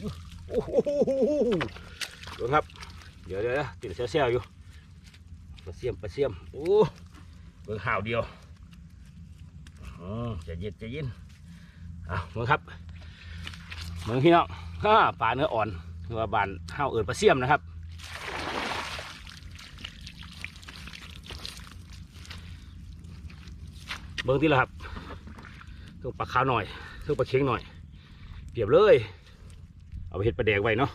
โอ้โหดูครับเดี๋ยวติดเซี่ยวๆอยู่ปลาเสียมโอ้เบิ่งห่าวเดียวใจเย็นเอาเบิ่งครับเบิ่งพี่น้องปลาเนื้ออ่อนหรือว่าบานห่าวเอิญปลาเสียมนะครับเบิ่งที่ละครับต้องปลาขาวหน่อยต้องปลาเค็งหน่อยเปรียบเลยเอาไปเห็ดปลาแดกไว้เนาะ